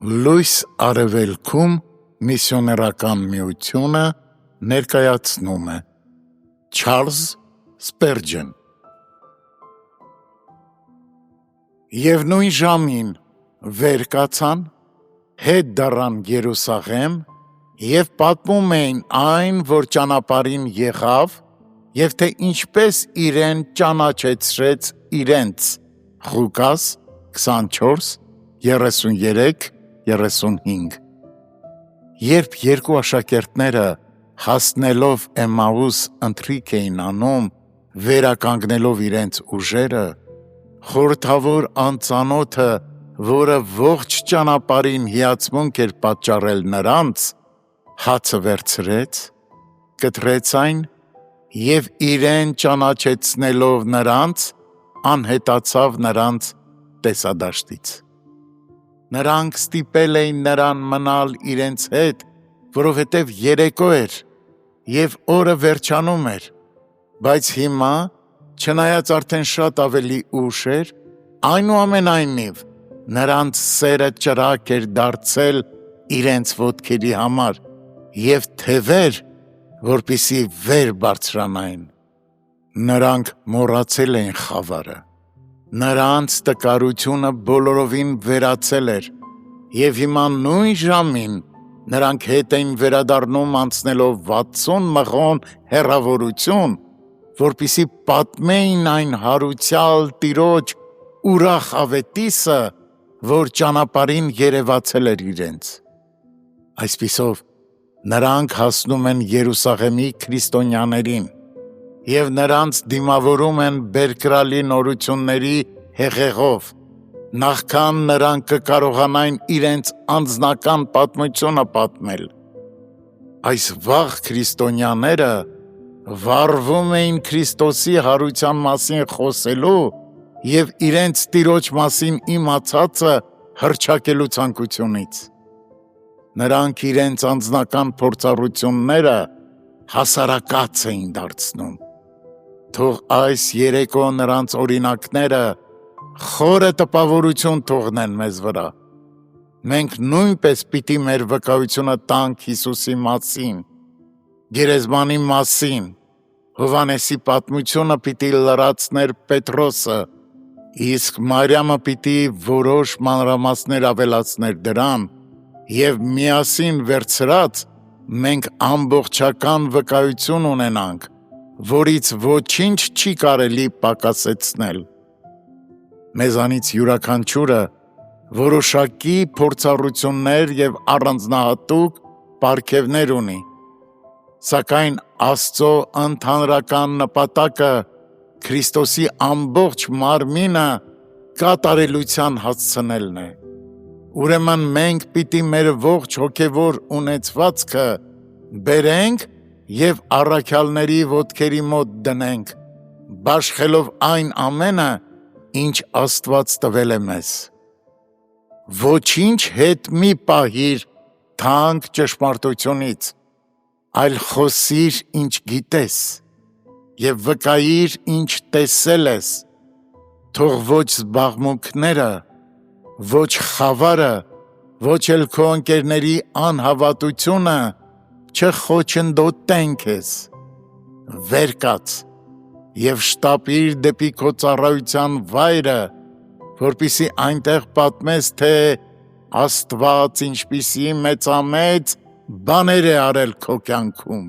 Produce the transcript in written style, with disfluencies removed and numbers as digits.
Լույս արևելքում միսիոներական միությունը ներկայացնում է Չարլզ Սպերջեն։ Եվ նույն ժամին վեր կացան, հետ դառան Երուսաղեմ և պատմում էին այն, որ ճանապարհին եղավ և թե ինչպես իրեն ճանաչեցրեց իրենց։ Ղուկաս 24:33-35։ Երբ երկու աշակերտները հասնելով Էմաուս ընթրիք էին անում, վերականգնելով իրենց ուժերը, խորհրդավոր անծանոթը, որը ողջ ճանապարհին հիացմունք էր պատճառել նրանց, հացը վերցրեց, կտրեց այն և իրեն ճանաչեցնելով նրանց, անհետացավ նրանց տեսադաշտից։ Նրանք ստիպել էին նրան մնալ իրենց հետ, որովհետև երեկո էր և օրը վերջանում էր, բայց հիմա, չնայած արդեն շատ ավելի ուշ էր, այնուամենայնիվ նրանց սերը ճրագ էր դարձել իրենց ոտքերի համար և թևեր, որպեսզի վեր բարձրանային։ Նրանք մոռացել էին խավարը։ Նրանց տկարությունը բոլորովին վերացել էր և հիմա նույն ժամին նրանք հետ էին վերադառնում անցնելով 60 մղոն հեռավորություն, որպեսզի պատմեին այն հարուցյալ տիրոջ ուրախ ավետիսը, որ ճանապարհին երևացել էր իրենց։ Այսպիսով նրանք հասնում են Երուսաղեմի քրիստոնյաներին և նրանց դիմավորում են բերկրալի նորությունների հեղեղով, նախքան նրանք կկարողանային իրենց անձնական պատմությունը պատմել։ Այս վաղ քրիստոնյաները վառվում էին Քրիստոսի հարության մասին խոսելու և իրենց Տիրոջ մասին իմացածը հռչակելու ցանկությունից։ Նրանք իրենց անձնական փորձառությունները հասարակած էին դարձնում։ Թող այս երեկո նրանց օրինակները խորը տպավորություն թողնեն մեզ վրա։ Մենք նույնպես պիտի մեր վկայությունը տանք Հիսուսի մասին, գերեզմանի մասին, Հովհաննեսի պատմությունը պիտի լրացներ Պետրոսը, իսկ Մարիամը պիտի որոշ մանրամասներ ավելացներ դրան, և միասին վերցրած մենք ամբողջական վկայություն ունենանք, որից ոչինչ չի կարելի պակասեցնել։ Մեզանից յուրաքանչյուրը որոշակի փորձառություններ և առանձնահատուկ պարգևներ ունի, սակայն Աստծո ընդհանրական նպատակը Քրիստոսի ամբողջ մարմինը կատարելության հասցնելն է։ Ուրեմն մենք պիտի մեր ողջ հոգևոր ունեցվածքը բերենք և առաքյալների ոտքերի մոտ դնենք, բաշխելով այն ամենը, ինչ Աստված տվել է մեզ։ Ոչինչ հետ մի պահիր թանկ ճշմարտությունից, այլ խոսիր, ինչ գիտես, և վկայիր, ինչ տեսել ես, թող ոչ զբաղմունքները, ոչ խավարը, ոչ էլ քո ընկերների անհավատությունը չխոչընդոտեն քեզ։ Վեր կաց և շտապիր դեպի քո ծառայության վայրը, որպեսզի այնտեղ պատմես, թե Աստված ինչպիսի մեծամեծ բաներ է արել քո կյանքում։